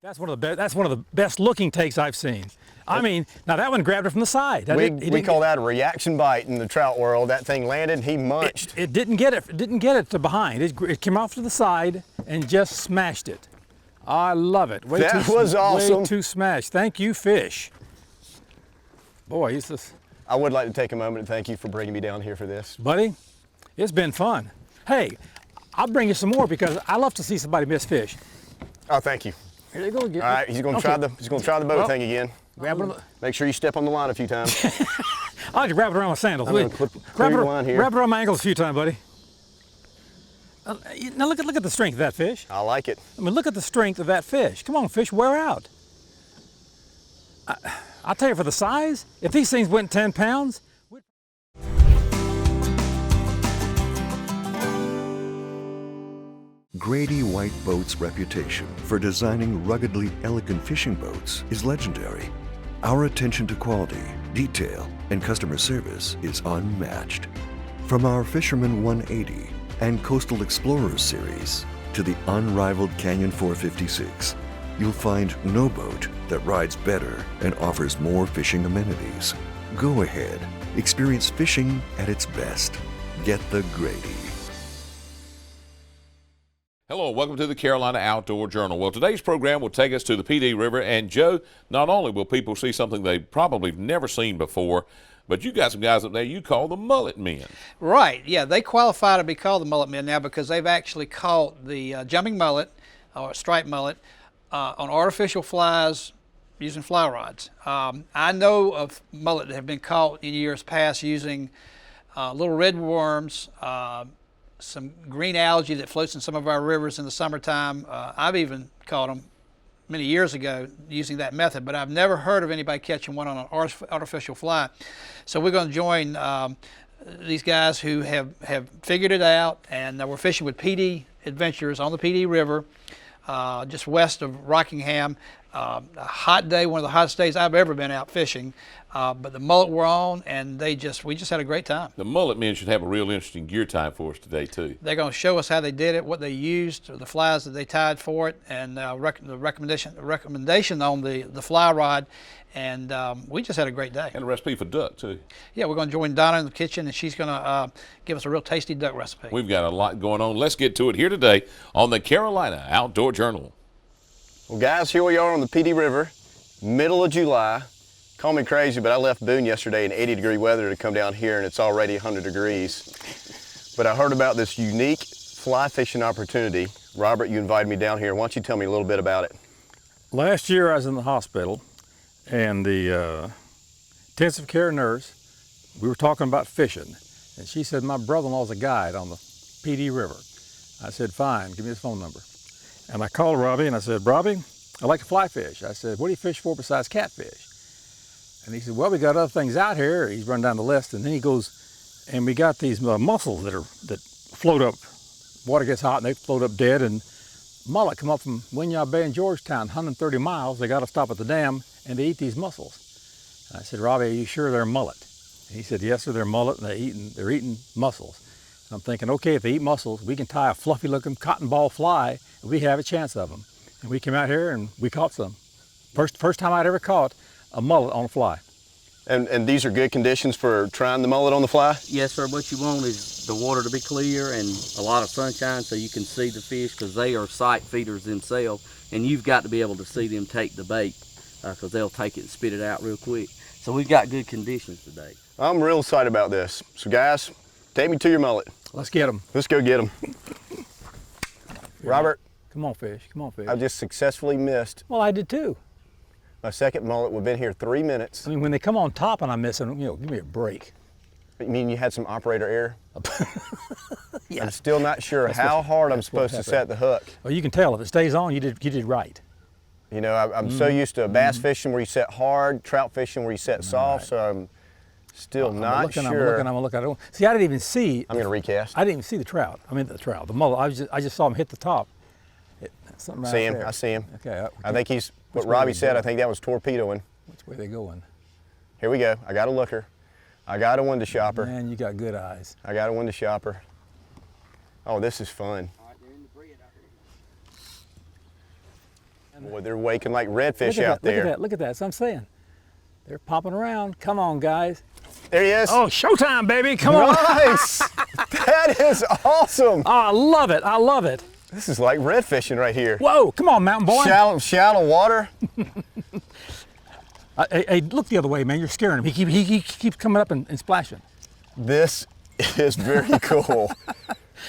That's one of the best looking takes I've seen. I mean, now that one grabbed it from the side. We call that a reaction bite in the trout world. That thing landed, he munched. It didn't get it. It didn't get it to behind. It came off to the side and just smashed it. I love it. That was awesome. Way too smashed. Thank you, fish. Boy, he's just. I would like to take a moment and thank you for bringing me down here for this. Buddy, it's been fun. Hey, I'll bring you some more because I love to see somebody miss fish. Oh, thank you. Here they go again. All right, he's going to try the boat thing again. Make sure you step on the line a few times. I like to wrap it around my sandals. I'm going to clear your line here. Wrap it around my ankles a few times, buddy. Now look at the strength of that fish. I like it. I mean, look at the strength of that fish. Come on, fish, wear out. I'll tell you, for the size, if these things went 10 pounds. Grady White Boats' reputation for designing ruggedly elegant fishing boats is legendary. Our attention to quality, detail, and customer service is unmatched. From our Fisherman 180 and Coastal Explorers series to the unrivaled Canyon 456, you'll find no boat that rides better and offers more fishing amenities. Go ahead, experience fishing at its best. Get the Grady. Hello, welcome to the Carolina Outdoor Journal. Well, today's program will take us to the PD River, and Joe, not only will people see something they've probably never seen before, but you got some guys up there you call the mullet men. Right, yeah, they qualify to be called the mullet men now because they've actually caught the jumping mullet or striped mullet on artificial flies using fly rods. I know of mullet that have been caught in years past using little red worms, some green algae that floats in some of our rivers in the summertime. I've even caught them many years ago using that method, but I've never heard of anybody catching one on an artificial fly. So we're going to join these guys who have figured it out, and we're fishing with PD Adventures on the PD River, just west of Rockingham. A hot day, one of the hottest days I've ever been out fishing, but the mullet were on, and we just had a great time. The mullet men should have a real interesting gear time for us today too. They're going to show us how they did it, what they used, the flies that they tied for it, and the recommendation on the fly rod, and we just had a great day. And a recipe for duck too. Yeah, we're going to join Donna in the kitchen, and she's going to give us a real tasty duck recipe. We've got a lot going on. Let's get to it here today on the Carolina Outdoor Journal. Well, guys, here we are on the PD River, middle of July. Call me crazy, but I left Boone yesterday in 80-degree weather to come down here, and it's already 100 degrees. But I heard about this unique fly fishing opportunity. Robert, you invited me down here. Why don't you tell me a little bit about it? Last year I was in the hospital, and the intensive care nurse, we were talking about fishing, and she said my brother-in-law's a guide on the PD River. I said, fine, give me his phone number. And I called Robbie and I said, Robbie, I like to fly fish. I said, what do you fish for besides catfish? And he said, well, we got other things out here. He's run down the list, and then he goes, and we got these mussels that float up. Water gets hot and they float up dead, and mullet come up from Winyah Bay in Georgetown, 130 miles. They got to stop at the dam and they eat these mussels. And I said, Robbie, are you sure they're mullet? And he said, yes, sir, they're mullet, and they're eating mussels. And I'm thinking, okay, if they eat mussels, we can tie a fluffy looking cotton ball fly, and we have a chance of them. And we came out here and we caught some. First time I'd ever caught a mullet on a fly. And these are good conditions for trying the mullet on the fly? Yes, sir. What you want is the water to be clear and a lot of sunshine so you can see the fish, because they are sight feeders themselves, and you've got to be able to see them take the bait because they'll take it and spit it out real quick. So we've got good conditions today. I'm real excited about this. So guys, take me to your mullet. Let's get them. Let's go get them. Robert. Come on, fish. Come on, fish. I just successfully missed. Well, I did too. My second mullet. We've been here 3 minutes. I mean, when they come on top and I miss them, give me a break. You mean you had some operator error? Yeah. I'm still not sure how hard I'm supposed to set the hook. Well, you can tell if it stays on, you did right. You know, I'm so used to bass fishing where you set hard, trout fishing where you set soft, so I'm still not sure. I'm looking. See, I didn't even see. I'm going to recast. I didn't even see the trout. I mean, the mullet. I just saw him hit the top. Something right there. I see him. Okay. I think he's, what Robbie said, I think that was torpedoing. Which way they going? Here we go. I got a looker. I got a window shopper. Man, you got good eyes. I got a window shopper. Oh, this is fun. Boy, they're waking like redfish Look at out that, there. Look at that. That's what I'm saying. They're popping around. Come on, guys. There he is. Oh, showtime, baby. Come on. Nice. That is awesome. Oh, I love it. I love it. This is like red fishing right here. Whoa, come on, mountain boy. Shallow water. Hey, look the other way, man. You're scaring him. He keeps coming up and splashing. This is very cool.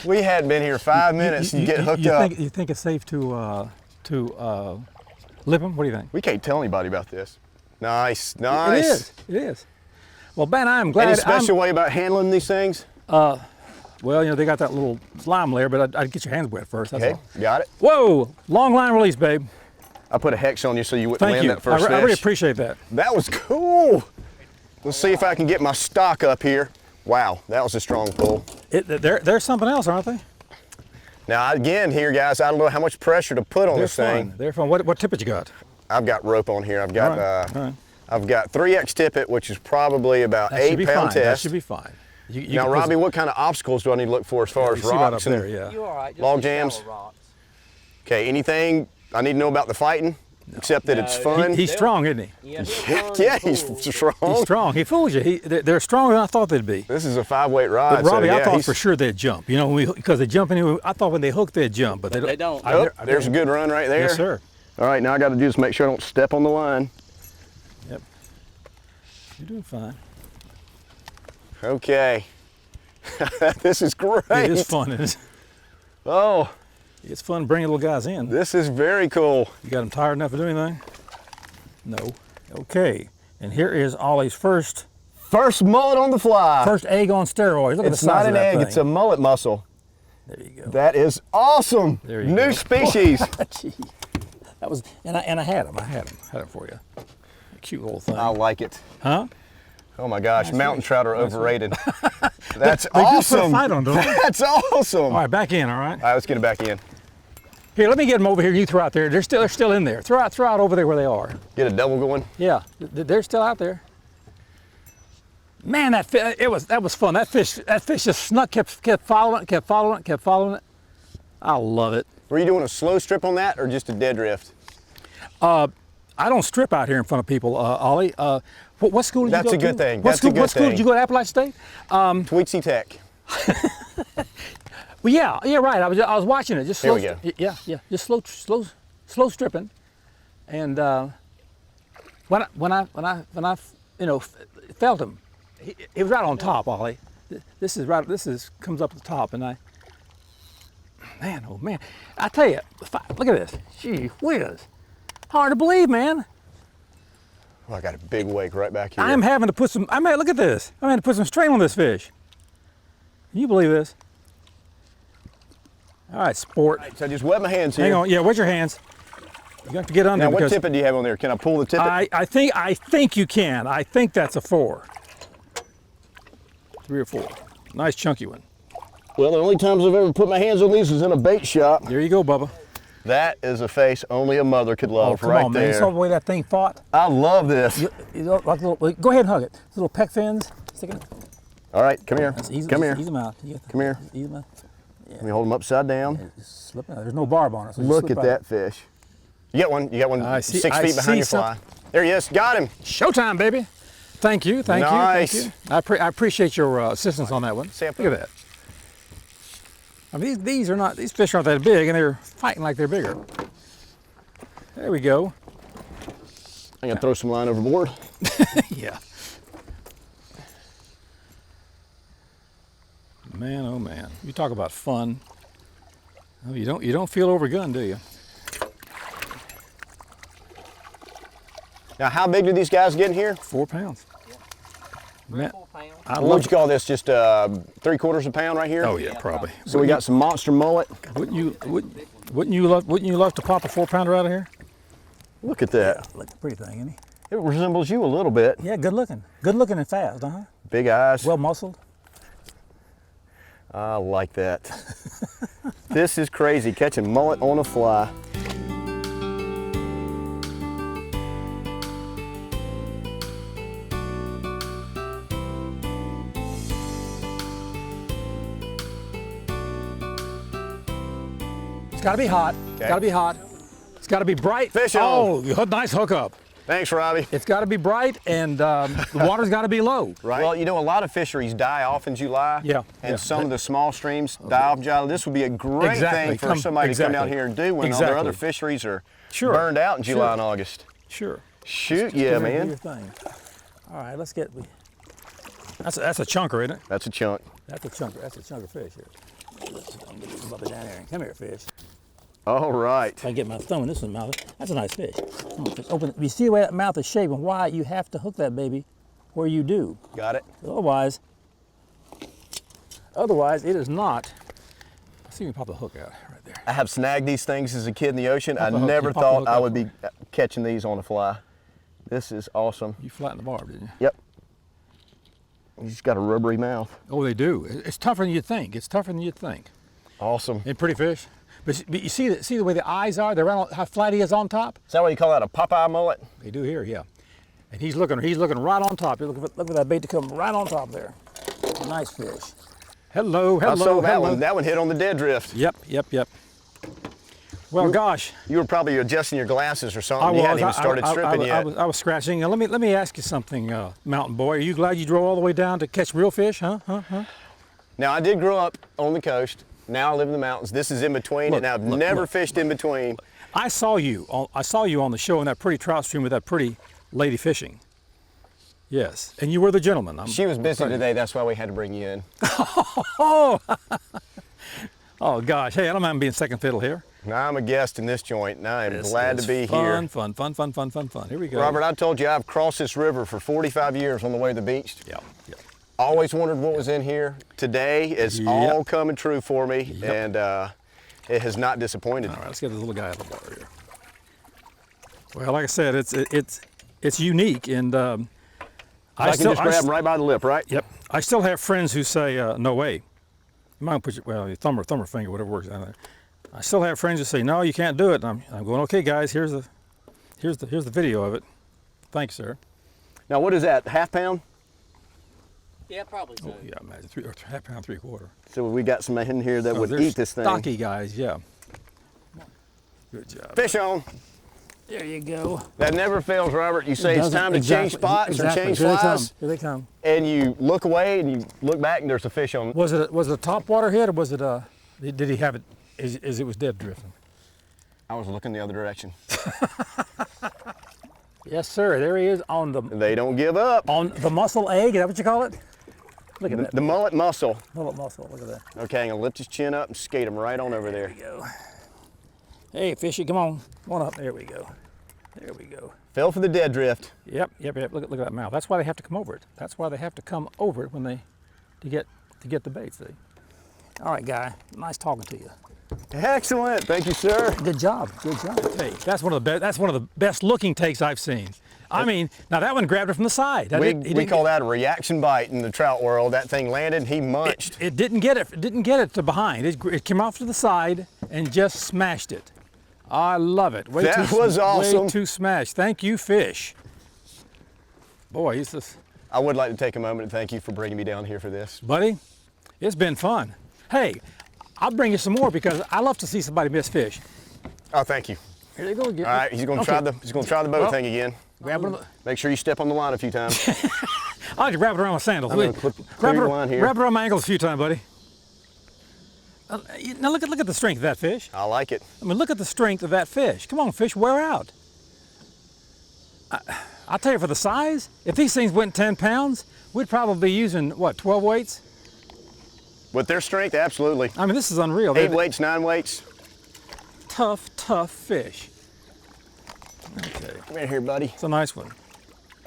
We hadn't been here 5 minutes and get hooked up. You think it's safe to lip him? What do you think? We can't tell anybody about this. Nice, nice. It is. Well, Ben, I'm glad. Any special way about handling these things? Well, you know, they got that little slime layer, but I'd get your hands wet first. That's Okay, all. got it. Whoa, long line release, babe. I put a hex on you so you wouldn't Thank land you. that first I really fish. appreciate that. That was cool. Let's see if I can get my stock up here. Wow, that was a strong pull. They're something else, aren't they? Now again here, guys, I don't know how much pressure to put on They're this fun. thing. They're fun. What tippet you got? I've got rope on here. I've got All right. I've got 3X tippet, which is probably about That should be 8-pound fine. That test. should be fine. You Now, can put Robbie, some- what kind of obstacles do I need to look for as far you as see right rocks up and there, yeah. You all right? Just log the jams? shallow rocks. Okay, anything I need to know about the fighting, except that it's No. fun? He's strong, isn't he? Yeah, he'll Heck run yeah, and he's pull. strong. He's strong. He fools you. They're stronger than I thought they'd be. This is a 5-weight rod. But Robbie, so yeah, I thought he's- for sure they'd jump. You know, because they jump in. I thought when they hook they'd jump, but They don't. Oh, there's a good run right there. Yes, sir. All right, now I got to do is make sure I don't step on the line. Yep. You're doing fine. Okay. This is great. It is fun. Oh, It's fun bringing little guys in. this is very cool. You got them tired enough to do anything? No. Okay. And here is Ollie's first First mullet on the fly. egg on steroids. Look at It's the size not of an that egg, thing. it's a mullet mussel. There you go. That is awesome. There you New go. species. Gee, that was, and I had them. I had them for you. A cute little thing. I like it. Huh? Oh my gosh, mountain trout are overrated. That's They do put a awesome. fight on, don't they? That's awesome. All right, back in. All right. All right, let's get it back in. Here, let me get them over here. You throw out there. They're still in there. Throw out over there where they are. Get a double going. Yeah, they're still out there. Man, that was fun. That fish just snuck, kept following it. I love it. Were you doing a slow strip on that or just a dead drift? I don't strip out here in front of people, Ollie. What school did That's you go to? a good thing. What That's a school, good what school thing. did you go to? Appalachian State? Tweetsy Tech. Well, yeah, right. I was watching it. Just slow. Here we go. Yeah. Just slow stripping, and when I felt him, he was right on top, Ollie. This comes up the top, and oh man, I tell you, look at this. Gee whiz, hard to believe, man. Oh, I got a big wake right back here. I'm having to put some. Look at this. I'm having to put some strain on this fish. Can you believe this? All right, sport. So I just wet my hands here. Hang on. Yeah, wet your hands. You have to get under Now, what because tippet do you have on there? Can I pull the tippet? I think you can. I think that's a 4. 3 or 4. Nice chunky one. Well, the only times I've ever put my hands on these is in a bait shop. There you go, Bubba. That is a face only a mother could love Come right on, man. You there. saw the way that thing fought? I love this. Go ahead and hug it. Little peck fins. Stick it. All right, come here. Ease Come here. them out. Come here. Ease them out. Let me hold them upside down. Just slip out. There's no barb on it. So just Look slip at out. that fish. You got one. You got one I 6 see- I feet behind see your fly. There he is. Got him. Showtime, baby. Thank you. Nice. I appreciate your assistance on that one. Sample. Look at that. I mean, these fish aren't that big, and they're fighting like they're bigger. There we go. I'm gonna throw some line overboard. Yeah. Man, oh man. You talk about fun. Oh, you don't feel overgunned, do you? Now, how big do these guys get in here? 4 pounds. Man, 4 pounds. I What love would you call this? Just 3/4 pound right here? Oh yeah, probably. So we got some monster mullet. Wouldn't you love to pop a 4-pounder out of here? Look at that. Look, pretty thing, isn't he? It resembles you a little bit. Yeah, good looking. Good looking and fast, huh? Big eyes. Well muscled. I like that. This is crazy, catching mullet on a fly. It's gotta be hot. It's Okay. gotta be hot. It's got to be bright. Fish oh, on. nice hookup. Thanks, Robbie. It's got to be bright, and the water's got to be low. Right. Well, you know, a lot of fisheries die off in July. Yeah. And some of the small streams die off in July. This would be a great thing for somebody to come down here and do when all their other fisheries are burned out in July and August. Sure. Shoot, yeah, man. Do your thing. All right, let's get. That's a chunker, isn't it? That's a chunk. That's a chunker. That's a chunk of fish here. I'm gonna get some up and down here. Come here, fish. All right. If I get my thumb in this one mouth, that's a nice fish. Come on, fish. Open it. You see the way that mouth is shaped and why you have to hook that baby where you do. Got it. Otherwise it is not. Let's see if we pop the hook out right there. I have snagged these things as a kid in the ocean. I never thought I would be catching these on a fly. This is awesome. You flattened the barb, didn't you? Yep. He's got a rubbery mouth. Oh, they do. It's tougher than you think. It's tougher than you think. Awesome. And pretty fish. But you see the way the eyes are? They're right on, how flat he is on top? Is that what you call that, a Popeye mullet? They do here, yeah. And he's looking right on top. Look at that bait to come right on top there. Nice fish. Hello. I saw that one. That one hit on the dead drift. Yep. Well, gosh. You were probably adjusting your glasses or something. You hadn't even started stripping yet. I was scratching. Now, let me ask you something, mountain boy. Are you glad you drove all the way down to catch real fish, huh? Now, I did grow up on the coast. Now I live in the mountains. This is in between, and I've never fished in between. I saw you on the show in that pretty trout stream with that pretty lady fishing. Yes, and you were the gentleman. She was busy today. That's why we had to bring you in. Oh gosh, hey, I don't mind being second fiddle here. Now I'm a guest in this joint, and I am glad to be here. Fun. Here we go. Robert, I told you I've crossed this river for 45 years on the way to the beach. Yeah. Always wondered what was in here. Today it's all coming true for me, and it has not disappointed. All right, let's get this little guy out of the water here. Well, like I said, it's unique, and I can just grab him right by the lip, right? Yep. I still have friends who say, "No way." You might put your thumb or finger, whatever works. I still have friends who say, "No, you can't do it." And I'm going, "Okay, guys, here's the video of it. Thanks, sir." Now, what is that? Half pound? Yeah, probably so. Oh, yeah, imagine half pound, 3/4. So we got some in here that would eat this thing. Stocky guys, yeah. Good job. Fish on. There you go. That never fails, Robert. You say it's time to change spots or change flies. Here they come. And you look away and you look back and there's a fish on. Was it a top water hit or was it did he have it as it was dead drifting? I was looking the other direction. Yes, sir. There he is on the. They don't give up. On the mussel egg. Is that what you call it? Look at that. The mullet mussel. Mullet mussel. Look at that. Okay, I'm gonna lift his chin up and skate him right on over there. There we go. Hey, fishy, come on. Come on up. There we go. There we go. Fell for the dead drift. Yep. Look at that mouth. That's why they have to come over it. That's why they have to come over it when they to get the bait. See. All right, guy. Nice talking to you. Excellent. Thank you, sir. Good job. Hey, that's one of the best looking takes I've seen. I mean, now that one grabbed it from the side. We call that a reaction bite in the trout world. That thing landed and he munched. It didn't get it. It didn't get it to behind. It came off to the side and just smashed it. I love it. That was awesome. Way too smashed. Thank you, fish. Boy, he's just. I would like to take a moment and thank you for bringing me down here for this. Buddy, it's been fun. Hey, I'll bring you some more because I love to see somebody miss fish. Oh, thank you. Here you go again. All right, he's gonna try the boat thing again. Grab it. Make sure you step on the line a few times. I like to wrap it around my sandals. I'm gonna clear your line here. Wrap it around my ankles a few times, buddy. Now look at the strength of that fish. I like it. I mean, look at the strength of that fish. Come on, fish, wear out. I'll tell you, for the size, if these things went 10 pounds, we'd probably be using, what, 12 weights? With their strength, absolutely. I mean, this is unreal. 8 weights, 9 weights. Tough fish. Okay. Come here, buddy. It's a nice one.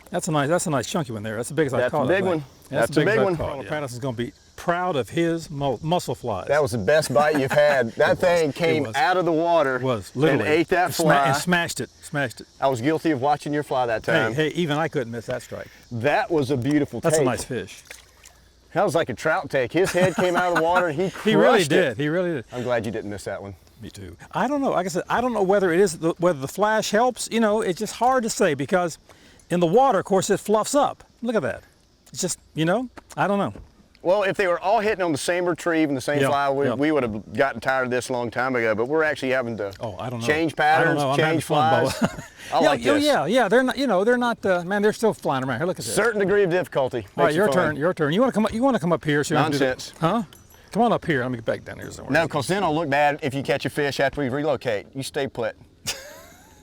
That's a nice chunky one there. That's the biggest I caught. That's a big one. That's a big one. Pattis is going to be proud of his mussel flies. That was the best bite you've had. That thing came out of the water and ate that fly. And smashed it. I was guilty of watching your fly that time. Hey, even I couldn't miss that strike. That was a beautiful take. That's a nice fish. That was like a trout take. His head came out of the water and he crushed it. He really did. I'm glad you didn't miss that one. Me too. I don't know. Like I said, I don't know whether whether the flash helps. You know, it's just hard to say because in the water, of course, it fluffs up. Look at that. It's just, I don't know. Well, if they were all hitting on the same retrieve and the same Yeah, fly, yeah. we would have gotten tired of this a long time ago. But we're actually having to I don't know. change I don't patterns, know. I'm having change fun, flies. Bubba. I like this. Yeah. They're not. They're not. Man, they're still flying around. Here, look at this. Certain degree of difficulty. All right, Makes it your fun. turn. Your turn. You want to come? You want to come up here? So you don't do the- Nonsense. Huh? Come on up here. Let me get back down here somewhere. No, because then I'll look bad if you catch a fish after we relocate. You stay put.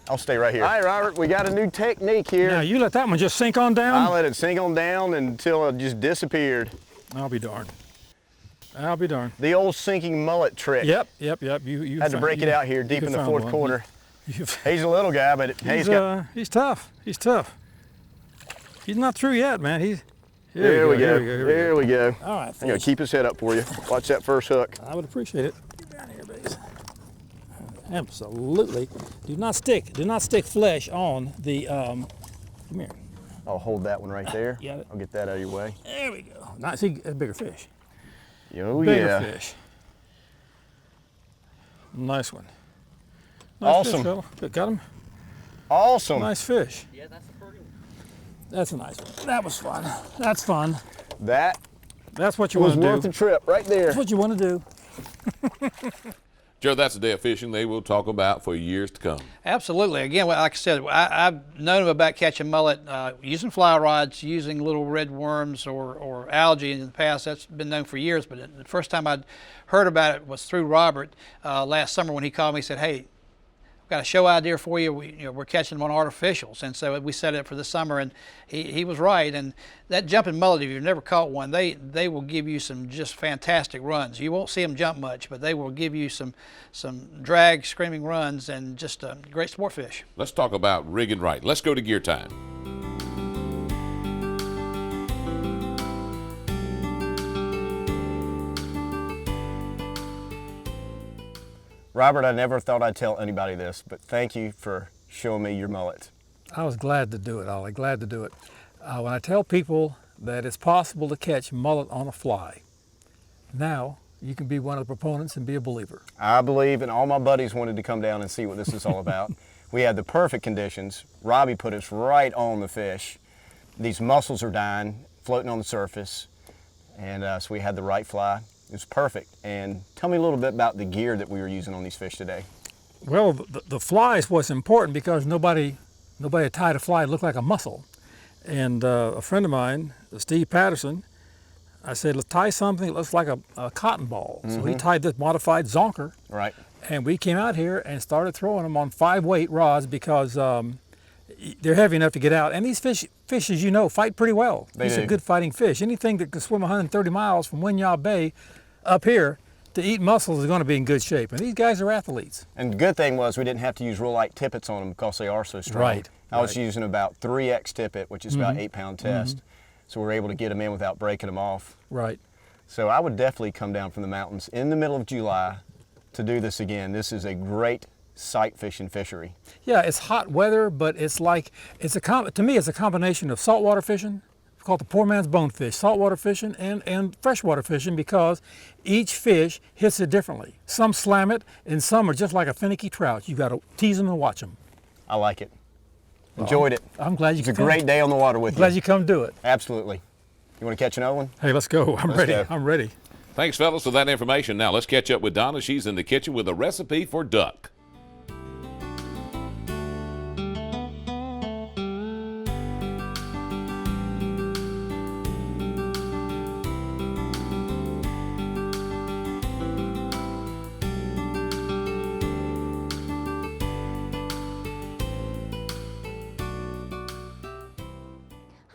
I'll stay right here. All right, Robert, we got a new technique here. Now you let that one just sink on I down. let it sink on down until it just disappeared. I'll be darned. I'll be darned. The old sinking mullet trick. Yep. You Had to break it out here deep in the fourth quarter. He's a little guy, but He's tough. He's tough. He's not through yet, man. Here we go. Here we go. All right, I'm gonna keep his head up for you. Watch that first hook. I would appreciate it. Get down here, babies. Absolutely. Do not stick flesh on the. Come here. I'll hold that one right there. Yeah. I'll get that out of your way. There we go. Now see, a bigger fish. Oh Bigger yeah. fish. Nice one. Awesome. Fish, fella. Got him. Awesome. Nice fish. Yeah, that's a pretty one. That's a nice one. That was fun. That's fun. That That's what you was want to worth do. the trip right there. That's what you want to do. Joe, that's a day of fishing they will talk about for years to come. Absolutely. Again, like I said, I've known him about catching mullet using fly rods, using little red worms or algae in the past. That's been known for years, but the first time I'd heard about it was through Robert last summer when he called me and said, hey, I've got a show idea for you. We're catching them on artificials. And so we set it up for the summer, and he was right. And that jumping mullet, if you've never caught one, they will give you some just fantastic runs. You won't see them jump much, but they will give you some drag, screaming runs and just a great sport fish. Let's talk about rigging right. Let's go to gear time. Robert, I never thought I'd tell anybody this, but thank you for showing me your mullet. I was glad to do it, Ollie. Glad to do it. When I tell people that it's possible to catch mullet on a fly, now you can be one of the proponents and be a believer. I believe, and all my buddies wanted to come down and see what this is all about. We had the perfect conditions. Robbie put us right on the fish. These mussels are dying, floating on the surface, and so we had the right fly. It was perfect. And tell me a little bit about the gear that we were using on these fish today. Well, the fly is what's important because nobody tied a fly that looked like a mussel. And a friend of mine, Steve Patterson, I said, let's tie something that looks like a cotton ball. So he tied this modified zonker. Right. And we came out here and started throwing them on 5-weight rods because they're heavy enough to get out. And these fish, as you know, fight pretty well. These are good fighting fish. Anything that can swim 130 miles from Winyah Bay up here to eat mussels is going to be in good shape. And these guys are athletes. And the good thing was we didn't have to use real light tippets on them because they are so strong. Right. I was using about 3X tippet, which is about 8-pound test. So we were able to get them in without breaking them off. Right. So I would definitely come down from the mountains in the middle of July to do this again. This is a great sight fishing fishery. Yeah, it's hot weather, but it's like, to me, it's a combination of saltwater fishing, called the poor man's bonefish, saltwater fishing and freshwater fishing because each fish hits it differently. Some slam it and some are just like a finicky trout. You got to tease them and watch them. I like it. Enjoyed it. I'm glad you It's a come. great day on the water with Glad you. you come do it. Absolutely. You want to catch another one? Hey, let's go. I'm ready. go. I'm ready. Thanks, fellas, for that information. Now let's catch up with Donna. She's in the kitchen with a recipe for duck.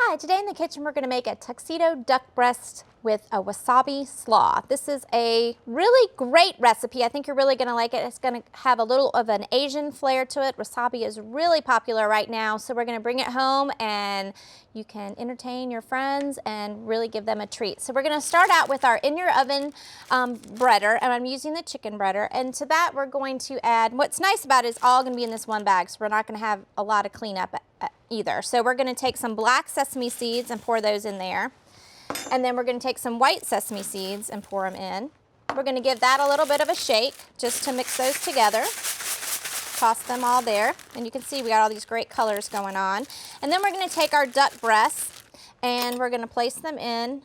Hi, today in the kitchen we're going to make a tuxedo duck breast with a wasabi slaw. This is a really great recipe. I think you're really going to like it. It's going to have a little of an Asian flair to it. Wasabi is really popular right now, so we're going to bring it home and you can entertain your friends and really give them a treat. So we're going to start out with our in-your-oven breader, and I'm using the chicken breader. And to that we're going to add, what's nice about it is all going to be in this one bag, so we're not going to have a lot of cleanup either. So we're going to take some black sesame seeds and pour those in there. And then we're going to take some white sesame seeds and pour them in. We're going to give that a little bit of a shake just to mix those together. Toss them all there. And you can see we got all these great colors going on. And then we're going to take our duck breasts and we're going to place them in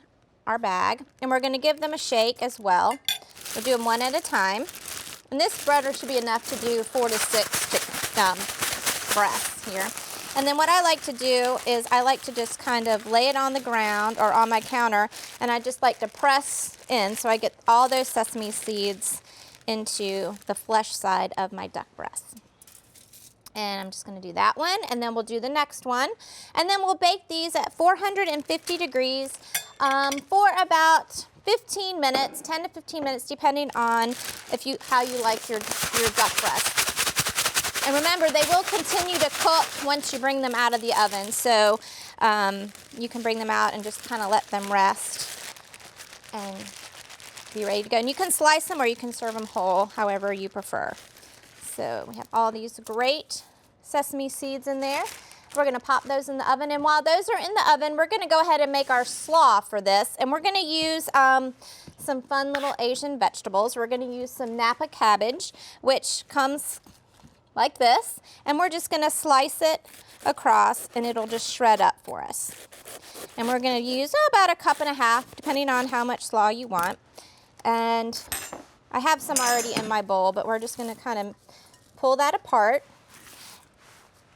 our bag, and we're gonna give them a shake as well. We'll do them one at a time. And this rudder should be enough to do 4 to 6 breaths here. And then what I like to do is I like to just kind of lay it on the ground or on my counter, and I just like to press in so I get all those sesame seeds into the flesh side of my duck breast. And I'm just gonna do that one, and then we'll do the next one. And then we'll bake these at 450 degrees for about 15 minutes, 10 to 15 minutes, depending on how you like your duck breast. And remember, they will continue to cook once you bring them out of the oven. So you can bring them out and just kind of let them rest and be ready to go. And you can slice them or you can serve them whole, however you prefer. So we have all these great sesame seeds in there. We're gonna pop those in the oven. And while those are in the oven, we're gonna go ahead and make our slaw for this. And we're gonna use some fun little Asian vegetables. We're gonna use some Napa cabbage, which comes like this, and we're just gonna slice it across and it'll just shred up for us. And we're gonna use about 1.5 cups, depending on how much slaw you want. And I have some already in my bowl, but we're just gonna kind of pull that apart.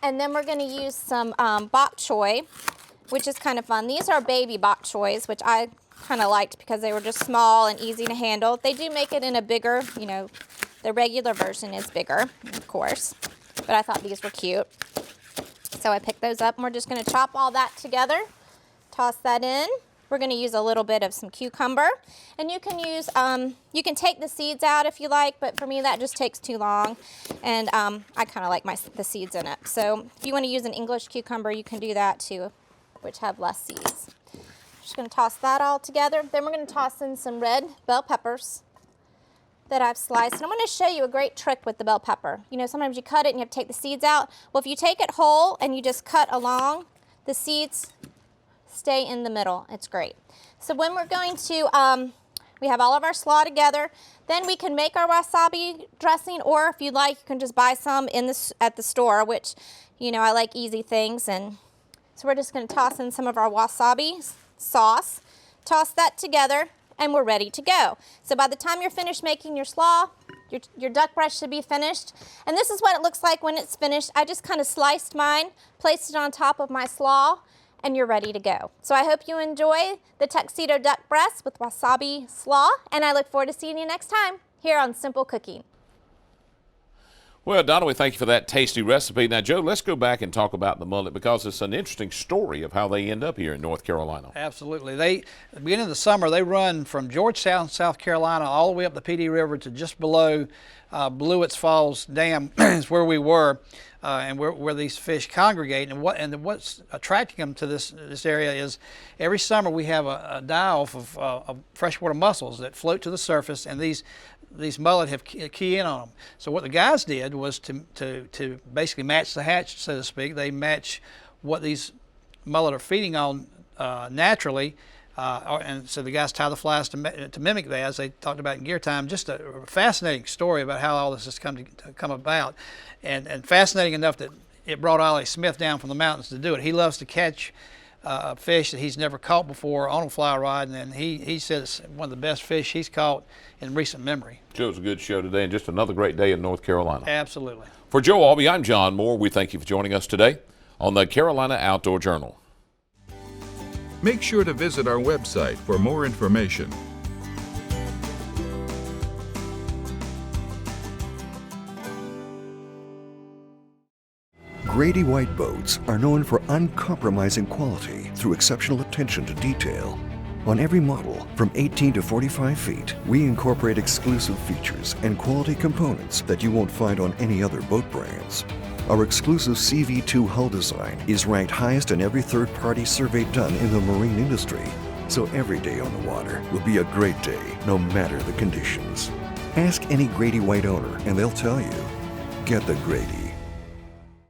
And then we're gonna use some bok choy, which is kind of fun. These are baby bok choys, which I kind of liked because they were just small and easy to handle. They do make it in a bigger, the regular version is bigger, of course, but I thought these were cute. So I picked those up, and we're just gonna chop all that together, toss that in. We're gonna use a little bit of some cucumber, and you can use, you can take the seeds out if you like, but for me that just takes too long, and I kind of like the seeds in it. So if you wanna use an English cucumber, you can do that too, which have less seeds. Just gonna toss that all together. Then we're gonna toss in some red bell peppers that I've sliced. And I'm gonna show you a great trick with the bell pepper. Sometimes you cut it and you have to take the seeds out. Well, if you take it whole and you just cut along, the seeds stay in the middle. It's great. So when we're going to, we have all of our slaw together, then we can make our wasabi dressing, or if you'd like, you can just buy some at the store, which, I like easy things. And so we're just gonna toss in some of our wasabi sauce, toss that together, and we're ready to go. So by the time you're finished making your slaw, your duck breast should be finished. And this is what it looks like when it's finished. I just kind of sliced mine, placed it on top of my slaw, and you're ready to go. So I hope you enjoy the tuxedo duck breast with wasabi slaw, and I look forward to seeing you next time here on Simple Cooking. Well, Donna, we thank you for that tasty recipe. Now, Joe, let's go back and talk about the mullet, because it's an interesting story of how they end up here in North Carolina. Absolutely. At the beginning of the summer, they run from Georgetown, South Carolina, all the way up the PD River to just below Blewitts Falls Dam is where we were, and where these fish congregate. And what's attracting them to this area is every summer we have a die-off of freshwater mussels that float to the surface, and these mullet have key in on them. So what the guys did was to basically match the hatch, so to speak. They match what these mullet are feeding on naturally, and so the guys tie the flies to mimic that, as they talked about in Gear Time. Just a fascinating story about how all this has come about, and fascinating enough that it brought Ollie Smith down from the mountains to do it. He loves to catch fish that he's never caught before on a fly rod, and he said it's one of the best fish he's caught in recent memory. Joe, it was a good show today, and just another great day in North Carolina. Absolutely. For Joe Albee, I'm John Moore. We thank you for joining us today on the Carolina Outdoor Journal. Make sure to visit our website for more information. Grady White boats are known for uncompromising quality through exceptional attention to detail. On every model, from 18 to 45 feet, we incorporate exclusive features and quality components that you won't find on any other boat brands. Our exclusive CV2 hull design is ranked highest in every third-party survey done in the marine industry. So every day on the water will be a great day, no matter the conditions. Ask any Grady White owner and they'll tell you, get the Grady.